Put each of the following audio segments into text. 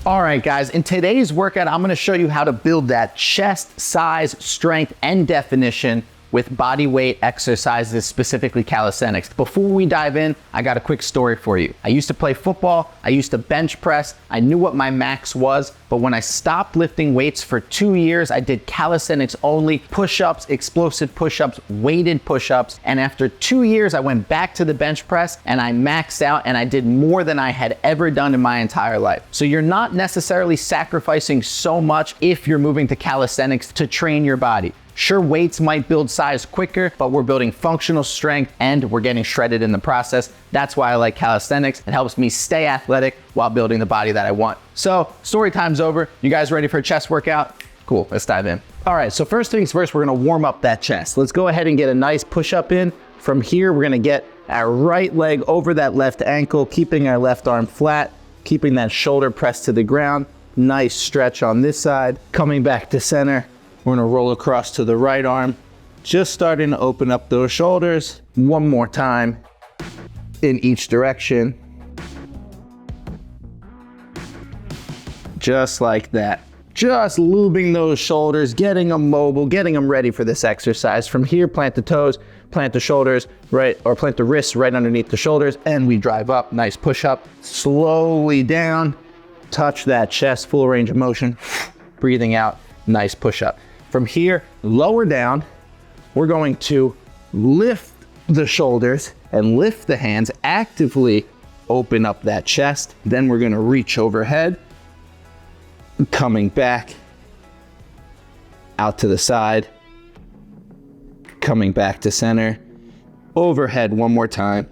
All right, guys, in today's workout, I'm gonna show you how to build that chest size, strength, and definition with body weight exercises, specifically calisthenics. Before we dive in, I got a quick story for you. I used to play football, I used to bench press, I knew what my max was, but when I stopped lifting weights for 2 years, I did calisthenics only, push-ups, explosive push-ups, weighted push-ups, and after 2 years, I went back to the bench press and I maxed out and I did more than I had ever done in my entire life. So you're not necessarily sacrificing so much if you're moving to calisthenics to train your body. Sure, weights might build size quicker, but we're building functional strength and we're getting shredded in the process. That's why I like calisthenics. It helps me stay athletic while building the body that I want. So story time's over. You guys ready for a chest workout? Cool, let's dive in. All right, so first things first, we're gonna warm up that chest. Let's go ahead and get a nice push-up in. From here, we're gonna get our right leg over that left ankle, keeping our left arm flat, keeping that shoulder pressed to the ground. Nice stretch on this side. Coming back to center. We're gonna roll across to the right arm, just starting to open up those shoulders. One more time in each direction. Just like that. Just lubing those shoulders, getting them mobile, getting them ready for this exercise. From here, plant the toes, plant the shoulders, right, or plant the wrists right underneath the shoulders, and we drive up, nice push up. Slowly down, touch that chest, full range of motion. Breathing out, nice push up. From here, lower down, we're going to lift the shoulders and lift the hands, actively open up that chest. Then we're gonna reach overhead, coming back, out to the side, coming back to center, overhead one more time,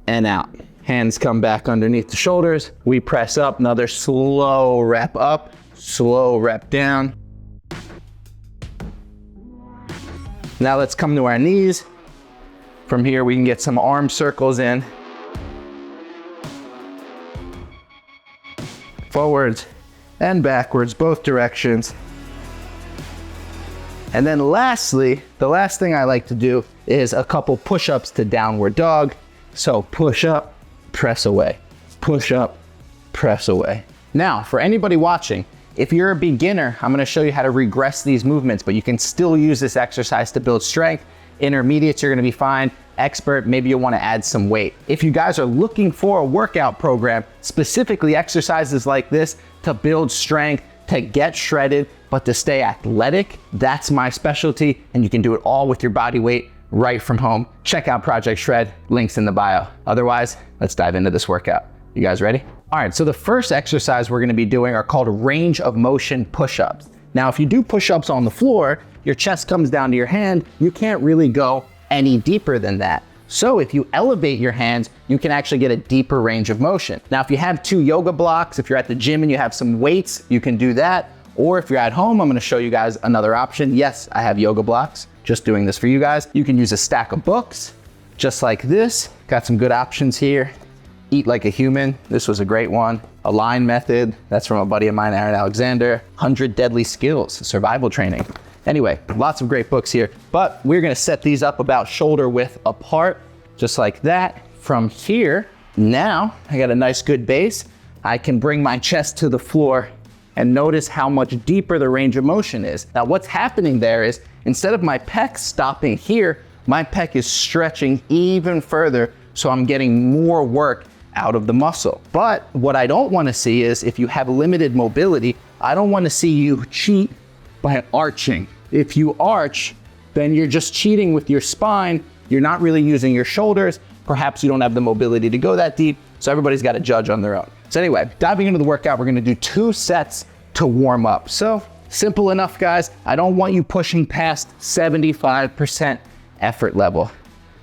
and out. Hands come back underneath the shoulders. We press up, another slow rep up, slow rep down. Now let's come to our knees. From here, we can get some arm circles in. Forwards and backwards, both directions. And then lastly, the last thing I like to do is a couple push-ups to downward dog. So push up, press away. Push up, press away. Now, for anybody watching, if you're a beginner, I'm gonna show you how to regress these movements, but you can still use this exercise to build strength. Intermediates, you're gonna be fine. Expert, maybe you wanna add some weight. If you guys are looking for a workout program, specifically exercises like this to build strength, to get shredded, but to stay athletic, that's my specialty, and you can do it all with your body weight right from home. Check out Project Shred, links in the bio. Otherwise, let's dive into this workout. You guys ready? All right, so the first exercise we're gonna be doing are called range of motion push-ups. Now, if you do push-ups on the floor, your chest comes down to your hand, you can't really go any deeper than that. So if you elevate your hands, you can actually get a deeper range of motion. Now, if you have 2 yoga blocks, if you're at the gym and you have some weights, you can do that. Or if you're at home, I'm gonna show you guys another option. Yes, I have yoga blocks, just doing this for you guys. You can use a stack of books, just like this. Got some good options here. Eat Like a Human, this was a great one. Align Method, that's from a buddy of mine, Aaron Alexander. 100 Deadly Skills, survival training. Anyway, lots of great books here, but we're gonna set these up about shoulder width apart, just like that. From here, now I got a nice good base. I can bring my chest to the floor and notice how much deeper the range of motion is. Now what's happening there is, instead of my pec stopping here, my pec is stretching even further, so I'm getting more work out of the muscle. But what I don't wanna see is, if you have limited mobility, I don't wanna see you cheat by arching. If you arch, then you're just cheating with your spine. You're not really using your shoulders. Perhaps you don't have the mobility to go that deep. So everybody's got to judge on their own. So anyway, diving into the workout, we're gonna do 2 sets to warm up. So simple enough, guys. I don't want you pushing past 75% effort level.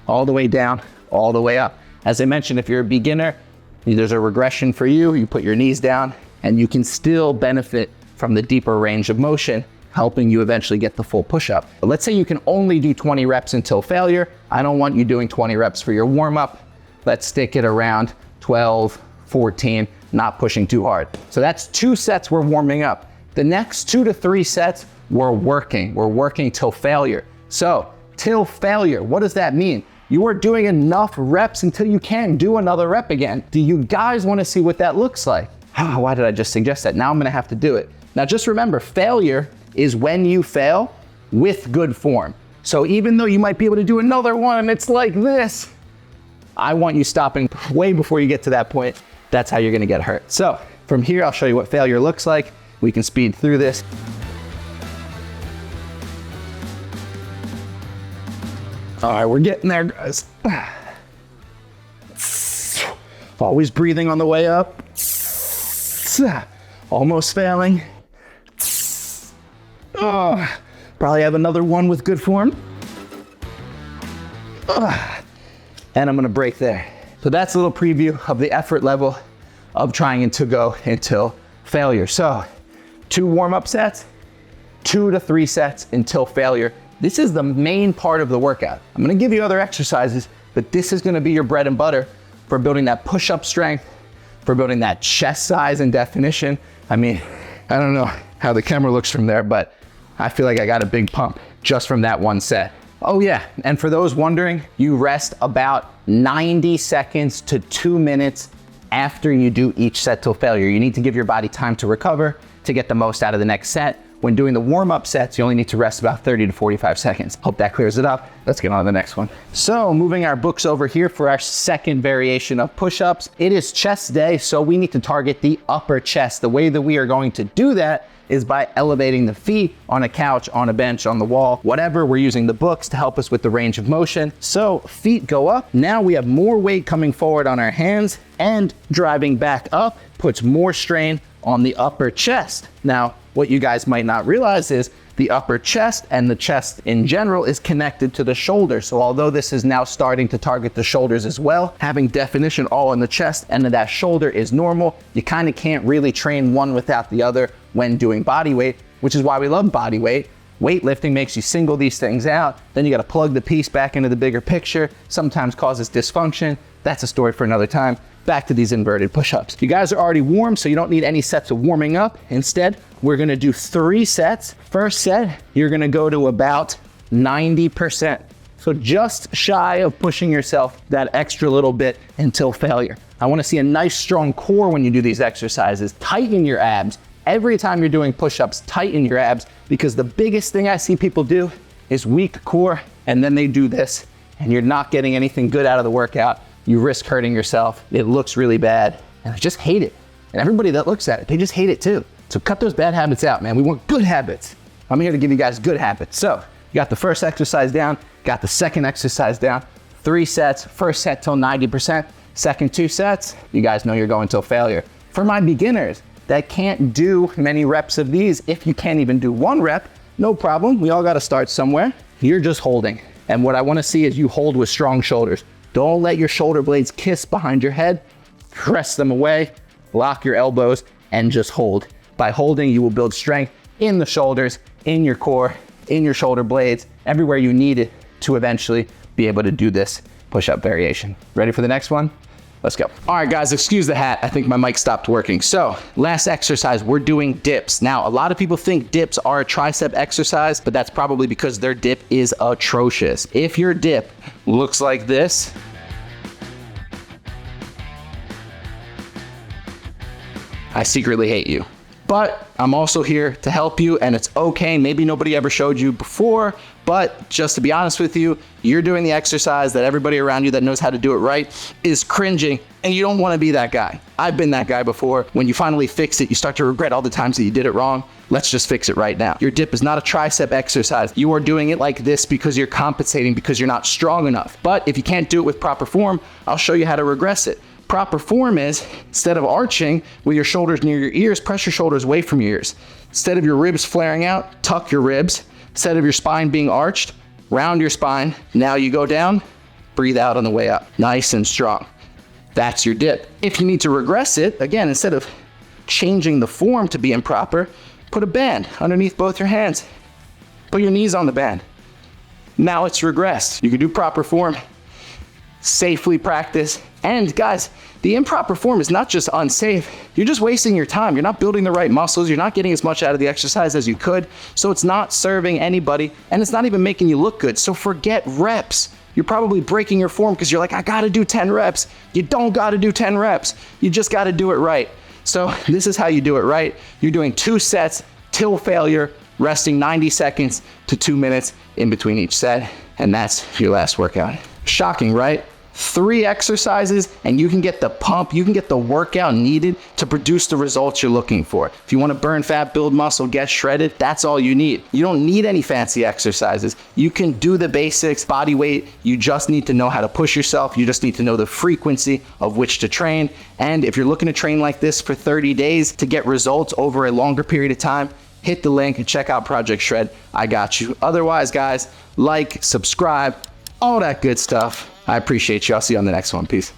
All the way down, all the way up. As I mentioned, if you're a beginner, there's a regression for you. You put your knees down and you can still benefit from the deeper range of motion, helping you eventually get the full push-up. But let's say you can only do 20 reps until failure. I don't want you doing 20 reps for your warm-up. Let's stick it around 12, 14, not pushing too hard. So that's 2 sets we're warming up. The next 2 to 3 sets, we're working. We're working till failure. So, till failure, what does that mean? You are doing enough reps until you can't do another rep again. Do you guys wanna see what that looks like? Why did I just suggest that? Now I'm gonna have to do it. Now just remember, failure is when you fail with good form. So even though you might be able to do another one and it's like this, I want you stopping way before you get to that point. That's how you're gonna get hurt. So from here, I'll show you what failure looks like. We can speed through this. All right, we're getting there, guys. Always breathing on the way up. Almost failing. Probably have another one with good form. And I'm gonna break there. So that's a little preview of the effort level of trying to go until failure. So 2 warm-up sets, 2 to 3 sets until failure. This is the main part of the workout. I'm gonna give you other exercises, but this is gonna be your bread and butter for building that push-up strength, for building that chest size and definition. I mean, I don't know how the camera looks from there, but I feel like I got a big pump just from that one set. Oh yeah, and for those wondering, you rest about 90 seconds to 2 minutes after you do each set till failure. You need to give your body time to recover to get the most out of the next set. When doing the warm-up sets, you only need to rest about 30 to 45 seconds. Hope that clears it up. Let's get on to the next one. So moving our books over here for our second variation of push-ups. It is chest day, so we need to target the upper chest. The way that we are going to do that is by elevating the feet on a couch, on a bench, on the wall, whatever. We're using the books to help us with the range of motion. So feet go up. Now we have more weight coming forward on our hands, and driving back up puts more strain on the upper chest. Now, what you guys might not realize is the upper chest and the chest in general is connected to the shoulder. So although this is now starting to target the shoulders as well, having definition all in the chest and that shoulder is normal, you kind of can't really train one without the other when doing body weight, which is why we love body weight. Weightlifting makes you single these things out, then you got to plug the piece back into the bigger picture, sometimes causes dysfunction. That's a story for another time. Back to these inverted push-ups. You guys are already warm, so you don't need any sets of warming up. Instead, we're gonna do 3 sets. First set, you're gonna go to about 90%. So just shy of pushing yourself that extra little bit until failure. I wanna see a nice strong core when you do these exercises. Tighten your abs. Every time you're doing push-ups, tighten your abs, because the biggest thing I see people do is weak core, and then they do this, and you're not getting anything good out of the workout. You risk hurting yourself. It looks really bad, and I just hate it. And everybody that looks at it, they just hate it too. So cut those bad habits out, man. We want good habits. I'm here to give you guys good habits. So you got the first exercise down, got the second exercise down, 3 sets, first set till 90%, second 2 sets, you guys know you're going till failure. For my beginners that can't do many reps of these, if you can't even do 1 rep, no problem. We all gotta start somewhere. You're just holding. And what I wanna see is you hold with strong shoulders. Don't let your shoulder blades kiss behind your head. Press them away, lock your elbows, and just hold. By holding, you will build strength in the shoulders, in your core, in your shoulder blades, everywhere you need it to eventually be able to do this push-up variation. Ready for the next one? Let's go. All right, guys, excuse the hat. I think my mic stopped working. So last exercise, we're doing dips. Now, a lot of people think dips are a tricep exercise, but that's probably because their dip is atrocious. If your dip looks like this, I secretly hate you. But I'm also here to help you, and it's okay. Maybe nobody ever showed you before, but just to be honest with you, you're doing the exercise that everybody around you that knows how to do it right is cringing, and you don't want to be that guy. I've been that guy before. When you finally fix it, you start to regret all the times that you did it wrong. Let's just fix it right now. Your dip is not a tricep exercise. You are doing it like this because you're compensating because you're not strong enough. But if you can't do it with proper form, I'll show you how to regress it. Proper form is, instead of arching with your shoulders near your ears, press your shoulders away from your ears. Instead of your ribs flaring out, tuck your ribs. Instead of your spine being arched, round your spine. Now you go down, breathe out on the way up. Nice and strong. That's your dip. If you need to regress it, again, instead of changing the form to be improper, put a band underneath both your hands. Put your knees on the band. Now it's regressed. You can do proper form, safely practice. And guys, the improper form is not just unsafe, you're just wasting your time. You're not building the right muscles, you're not getting as much out of the exercise as you could, so it's not serving anybody, and it's not even making you look good. So forget reps. You're probably breaking your form because you're like, I gotta do 10 reps. You don't gotta do 10 reps. You just gotta do it right. So this is how you do it right. You're doing 2 sets till failure, resting 90 seconds to 2 minutes in between each set, and that's your last workout. Shocking, right? 3 exercises and you can get the pump, you can get the workout needed to produce the results you're looking for. If you want to burn fat, build muscle, get shredded, that's all you need. You don't need any fancy exercises. You can do the basics, body weight. You just need to know how to push yourself. You just need to know the frequency of which to train. And if you're looking to train like this for 30 days to get results over a longer period of time, hit the link and check out Project Shred. I got you. Otherwise, guys, like, subscribe, all that good stuff. I appreciate you. I'll see you on the next one. Peace.